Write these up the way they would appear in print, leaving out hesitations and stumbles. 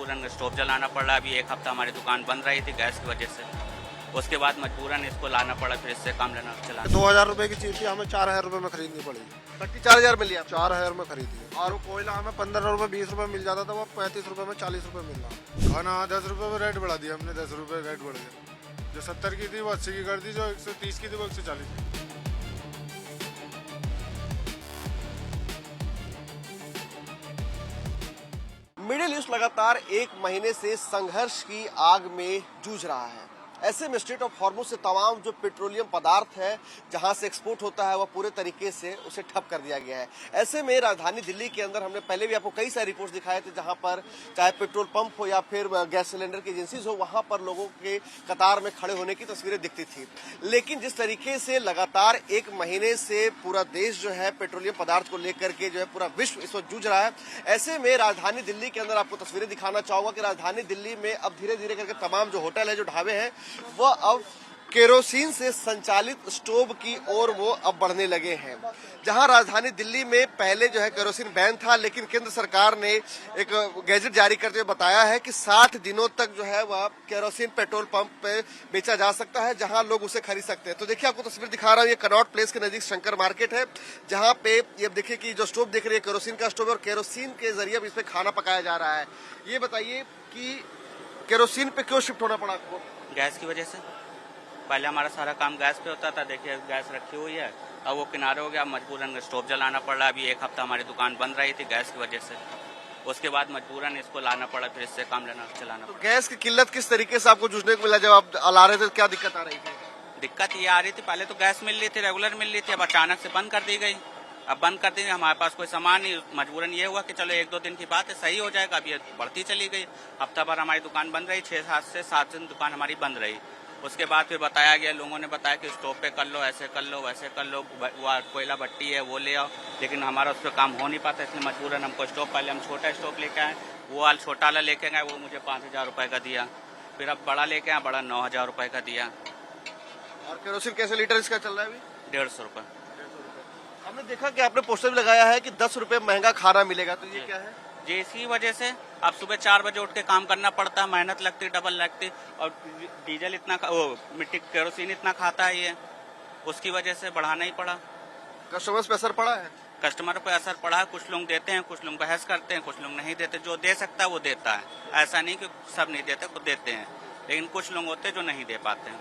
मजबूरन स्टोव जलाना पड़ रहा। अभी एक हफ्ता हमारी दुकान बंद रही थी गैस की वजह से, उसके बाद मजबूरन इसको लाना पड़ा, फिर इससे काम लेना चलाना। 2000 रुपए की चीज थी, हमें 4000 रुपए में खरीदनी पड़ी। भट्टी 4000 मिली आपको? 4000 में खरीदी। और वो कोयला हमें 15 रुपए 20 रुपए मिल जाता था, वो 35 रुपए में 40 रुपए मिल रहा। खाना 10 रुपए में रेट बढ़ा दिया हमने, 10 रुपए रेट बढ़ गया। जो 70 की थी वो 80 की कर दी, जो 130 की थी वो 140 की। मिडिल ईस्ट लगातार एक महीने से संघर्ष की आग में जूझ रहा है। ऐसे में स्ट्रेट ऑफ हॉर्मुज से तमाम जो पेट्रोलियम पदार्थ है जहां से एक्सपोर्ट होता है वह पूरे तरीके से उसे ठप कर दिया गया है। ऐसे में राजधानी दिल्ली के अंदर हमने पहले भी आपको कई सारे रिपोर्ट्स दिखाए थे जहां पर चाहे पेट्रोल पंप हो या फिर गैस सिलेंडर की एजेंसीज हो, वहां पर लोगों के कतार में खड़े होने की तस्वीरें दिखती थी। लेकिन जिस तरीके से लगातार एक महीने से पूरा देश जो है पेट्रोलियम पदार्थ को लेकर के जो है पूरा विश्व इस वक्त जूझ रहा है, ऐसे में राजधानी दिल्ली के अंदर आपको तस्वीरें दिखाना चाहूंगा कि राजधानी दिल्ली में अब धीरे धीरे करके तमाम जो होटल है, जो ढाबे हैं, वह अब केरोसिन से संचालित स्टोव की ओर वो अब बढ़ने लगे हैं। जहां राजधानी दिल्ली में पहले जो है केरोसिन बैन था, लेकिन केंद्र सरकार ने एक गैजेट जारी करते हुए बताया है कि 60 दिनों तक जो है वह केरोसिन पेट्रोल पंप पे बेचा जा सकता है, जहां लोग उसे खरीद सकते हैं। तो देखिए आपको तस्वीर दिखा रहा हूँ, ये कनॉट प्लेस के नजदीक शंकर मार्केट है, जहां पे ये देखिए कि जो स्टोव देख रही है केरोसिन का स्टोव है, और केरोसिन के जरिए अब इसमें खाना पकाया जा रहा है। ये बताइए कि केरोसिन पे क्यों शिफ्ट होना पड़ा आपको? गैस की वजह से। पहले हमारा सारा काम गैस पे होता था, देखिए गैस रखी हुई है, अब वो किनारे हो गया, मजबूरन स्टोव जलाना पड़ रहा। अभी एक हफ्ता हमारी दुकान बंद रही थी गैस की वजह से, उसके बाद मजबूरन इसको लाना पड़ा, फिर इससे काम लेना चलाना तो पड़ा। गैस की किल्लत किस तरीके से आपको जूझने को मिला? जब आप ला रहे थे तो क्या दिक्कत आ रही थी? दिक्कत ये आ रही थी, पहले तो गैस मिल रही थी, रेगुलर मिल रही थी, अब अचानक से बंद कर दी गई। अब बंद कर दी, हमारे पास कोई सामान नहीं, मजबूरन ये हुआ कि चलो 1-2 दिन की बात है, सही हो जाएगा। अब ये बढ़ती चली गई, हफ्ता भर हमारी दुकान बंद रही, 6 से 7 दिन दुकान हमारी बंद रही। उसके बाद फिर बताया गया, लोगों ने बताया कि स्टोव पे कर लो, ऐसे कर लो, वैसे कर लो, वो कोयला भट्टी है वो ले आओ, लेकिन हमारा उस पर काम हो नहीं पाता, इसलिए मजबूरन हमको स्टोव, पहले हम छोटा स्टोव लेके आए, वो वाला छोटा वाला लेके गए, वो मुझे 5000 रुपये का दिया। फिर अब बड़ा लेके आए, बड़ा 9000 रुपये का दिया। और केरोसिन कैसे लीटर इसका चल रहा है अभी? 150 रुपये। हमने देखा कि आपने पोस्टर भी लगाया है कि 10 रुपए महंगा खाना मिलेगा, तो ये क्या है? जी, इसी वजह से अब सुबह 4 बजे उठ के काम करना पड़ता है, मेहनत लगती, डबल लगती, और डीजल इतना वो मिट्टी केरोसिन इतना खाता है ये, उसकी वजह से बढ़ाना ही पड़ा। कस्टमर्स पे असर पड़ा है? कस्टमर पे असर पड़ा है, कुछ लोग देते हैं, कुछ लोग बहस करते हैं, कुछ लोग नहीं देते। जो दे सकता है वो देता है, ऐसा नहीं कि सब नहीं देते, खुद देते हैं, लेकिन कुछ लोग होते हैं जो नहीं दे पाते हैं।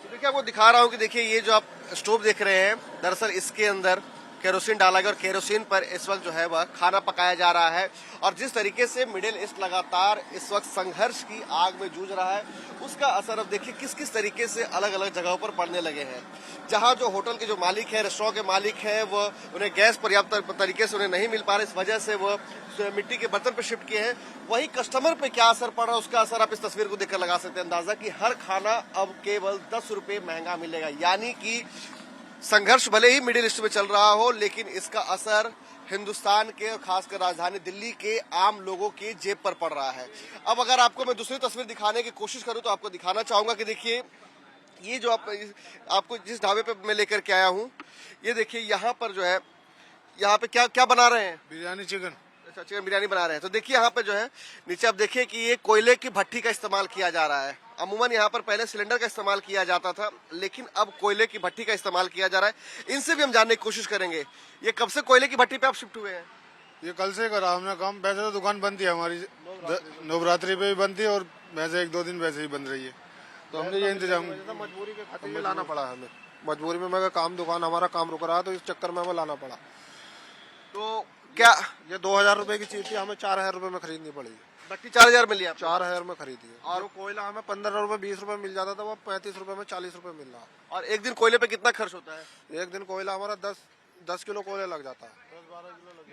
तो देखिए आपको दिखा रहा हूँ कि देखिए ये जो आप स्टोव देख रहे हैं, दरअसल इसके अंदर केरोसिन डाला गया और केरोसिन पर इस वक्त जो है वह खाना पकाया जा रहा है। और जिस तरीके से मिडिल ईस्ट लगातार इस वक्त संघर्ष की आग में जूझ रहा है, उसका असर अब देखिए किस किस तरीके से अलग अलग जगहों पर पड़ने लगे हैं। जहां जो होटल के जो मालिक है, रेस्टोरेंट के मालिक है, वो उन्हें गैस पर्याप्त तरीके से उन्हें नहीं मिल पा रहा, इस वजह से वो मिट्टी के बर्तन पर शिफ्ट किए हैं। वही कस्टमर पे क्या असर पड़ रहा है, उसका असर आप इस तस्वीर को देखकर लगा सकते हैं अंदाजा कि हर खाना अब केवल 10 रुपए महंगा मिलेगा। यानी कि संघर्ष भले ही मिडिल ईस्ट में चल रहा हो, लेकिन इसका असर हिंदुस्तान के और खासकर राजधानी दिल्ली के आम लोगों की जेब पर पड़ रहा है। अब अगर आपको मैं दूसरी तस्वीर दिखाने की कोशिश करूं तो आपको दिखाना चाहूंगा कि देखिए ये जो आपको जिस ढाबे पे मैं लेकर के आया हूं, ये देखिए यहाँ पर जो है, यहाँ पे क्या क्या बना रहे हैं? बिरयानी चिकन। अच्छा, चिकन बिरयानी बना रहे हैं। तो देखिए यहाँ पे जो है नीचे आप देखिए कि ये कोयले की भट्टी का इस्तेमाल किया जा रहा है। अमूमन यहाँ पर पहले सिलेंडर का इस्तेमाल किया जाता था, लेकिन अब कोयले की भट्टी का इस्तेमाल किया जा रहा है। इनसे भी हम जानने की कोशिश करेंगे, ये कब से कोयले की भट्टी पे आप शिफ्ट हुए हैं? ये कल से करा हमने काम। वैसे तो दुकान बंद थी हमारी, नवरात्रि पे भी बंद थी, और वैसे 1-2 दिन वैसे ही बंद रही है, तो हमने ये इंतजाम। मजबूरी के खातिर ये लाना पड़ा हमें, मजबूरी में मैं काम दुकान हमारा काम रुक रहा है, तो इस चक्कर में हमें लाना पड़ा। तो क्या ये 2000 रुपए की चीज थी, हमें 4000 रुपए में खरीदनी पड़ी। भट्टी 4000 मिली आपको? 4000 में खरीदी है। और वो कोयला हमें 15 रुपए 20 रुपए मिल जाता था, वो 35 रुपए में 40 रुपए मिल रहा। और एक दिन कोयले पे कितना खर्च होता है? एक दिन कोयला हमारा 10 किलो कोयला लग जाता है,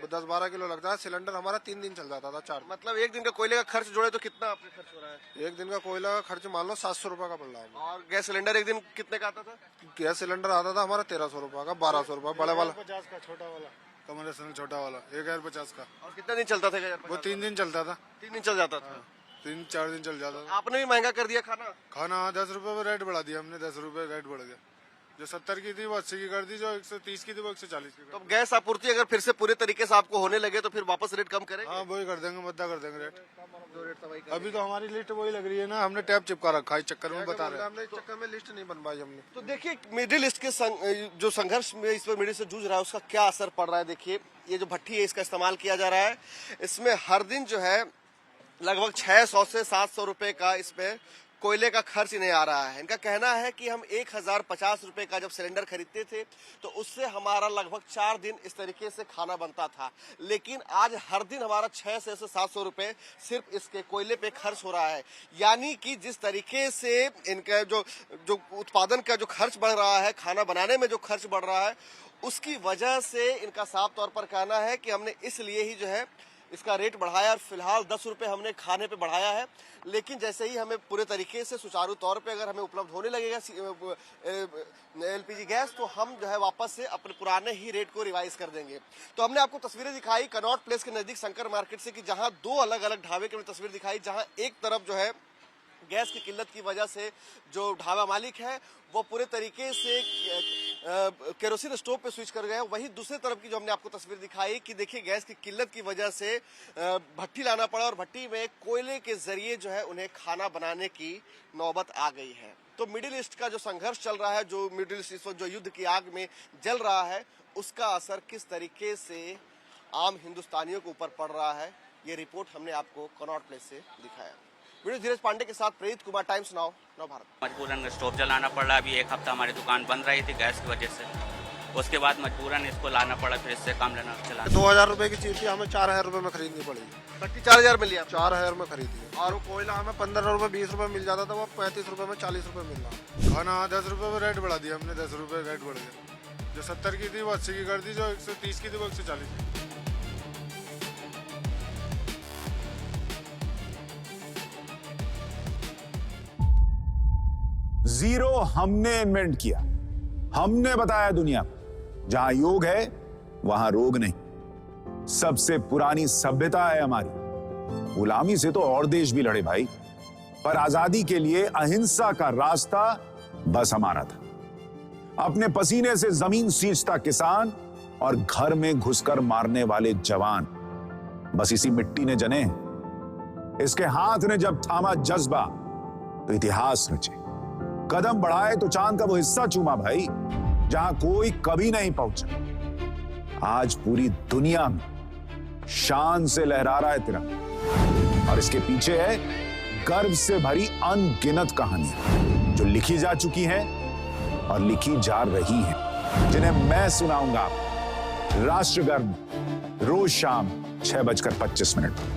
10-12 किलो लगता है। सिलेंडर हमारा 3 दिन चल जाता था, 4। मतलब एक दिन का कोयले का खर्च जोड़े तो कितना आपके खर्च हो रहा है? एक दिन का कोयला का खर्च मान लो 700 रुपए का पड़ रहा है। और गैस सिलेंडर एक दिन कितने का आता था? गैस सिलेंडर आता था हमारा 1300 रुपए का, 1200 रुपए बड़े वाला। 50 का छोटा वाला, कमर्शियल छोटा वाला 1050 का। और कितना दिन चलता था? वो 3 दिन चलता था। 3 दिन चल जाता था। 3-4 दिन चल जाता था। आपने भी महंगा कर दिया खाना? खाना 10 रुपए में रेट बढ़ा दिया हमने, 10 रुपए रेट बढ़ गया। जो 70 की थी वो 80 की कर दी, जो 130 की थी वो 140 की तो कर दी। गैस आपूर्ति अगर फिर से पूरे तरीके से आपको होने लगे तो फिर वापस रेट कम करेंगे? हाँ वही कर देंगे, मुद्दा कर देंगे रेट। जो रेट था वही अभी तो हमारी लिस्ट वही लग रही है ना, हमने टैब चिपका रखा है, इस चक्कर में बता रहे हैं। हमने इस चक्कर में लिस्ट नहीं बनवाई हमने। तो देखिए मिडिल ईस्ट के जो संघर्ष में इस पर मिडिल से जूझ रहा है उसका क्या असर पड़ रहा है। देखिए ये जो भट्टी है इसका इस्तेमाल किया जा रहा है, इसमें हर दिन जो है लगभग 600 से 700 रुपए का इसमें कोयले का खर्च इन्हें आ रहा है। इनका कहना है कि हम 1050 रुपए का जब सिलेंडर खरीदते थे तो उससे हमारा लगभग 4 दिन इस तरीके से खाना बनता था, लेकिन आज हर दिन हमारा 600 से 700 रुपए सिर्फ इसके कोयले पे खर्च हो रहा है। यानी कि जिस तरीके से इनका जो उत्पादन का जो खर्च बढ़ रहा है, खाना बनाने में जो खर्च बढ़ रहा है, उसकी वजह से इनका साफ तौर पर कहना है कि हमने इसलिए ही जो है इसका रेट बढ़ाया और फिलहाल 10 रुपए हमने खाने पे बढ़ाया है, लेकिन जैसे ही हमें पूरे तरीके से सुचारू तौर पे अगर हमें उपलब्ध होने लगेगा एलपीजी गैस तो हम जो है वापस से अपने पुराने ही रेट को रिवाइज कर देंगे। तो हमने आपको तस्वीरें दिखाई कनॉट प्लेस के नजदीक शंकर मार्केट से कि जहां 2 अलग अलग ढाबे की तस्वीर दिखाई, जहां एक तरफ जो है गैस की किल्लत की वजह से जो ढाबा मालिक है वो पूरे तरीके से केरोसिन स्टोव पे स्विच कर गए हैं। वहीं दूसरी तरफ की जो हमने आपको तस्वीर दिखाई कि देखिए गैस की किल्लत की वजह से भट्टी लाना पड़ा और भट्टी में कोयले के जरिए जो है उन्हें खाना बनाने की नौबत आ गई है। तो मिडिल ईस्ट का जो संघर्ष चल रहा है, जो मिडिल ईस्ट इस वक्त जो युद्ध की आग में जल रहा है, उसका असर किस तरीके से आम हिंदुस्तानियों के ऊपर पड़ रहा है, ये रिपोर्ट हमने आपको कनॉट प्लेस से दिखाया। वीडियो धीरज पांडे के साथ प्रेरित कुमार, टाइम्स नाउ, नव भारत। मजबूरन स्टोव जलाना पड़ रहा। अभी 1 हफ्ता हमारी दुकान बंद रही थी गैस की वजह से, उसके बाद मजबूरन इसको लाना पड़ा, फिर इससे काम लेना चला। 2000 रुपए की चीज थी, हमें 4000 रुपए में खरीदनी पड़ेगी। भट्टी 4000 में लिया, 4000 में खरीदी और वो कोयला हमें 15 रुपए 20 रुपए मिल जाता था, वो 35 रुपए में 40 रुपए मिल रहा। खाना 10 रुपए में रेट बढ़ा दिया हमने, 10 रुपए रेट बढ़ गया। जो 70 की थी वो 80 की कर दी, जो 130 की थी वो 140 की। जीरो हमने इन्वेंट किया, हमने बताया दुनिया को जहां योग है वहां रोग नहीं। सबसे पुरानी सभ्यता है हमारी। गुलामी से तो और देश भी लड़े भाई, पर आजादी के लिए अहिंसा का रास्ता बस हमारा था। अपने पसीने से जमीन सींचता किसान और घर में घुसकर मारने वाले जवान, बस इसी मिट्टी ने जने। इसके हाथ ने जब थामा जज्बा तो इतिहास रचे। कदम बढ़ाए तो चांद का वो हिस्सा चूमा भाई जहां कोई कभी नहीं पहुंचा। आज पूरी दुनिया में शान से लहरा रहा है तिरंगा, और इसके पीछे है गर्व से भरी अनगिनत कहानियां जो लिखी जा चुकी हैं और लिखी जा रही हैं, जिन्हें मैं सुनाऊंगा राष्ट्रगर्व रोज शाम 6:25 पर।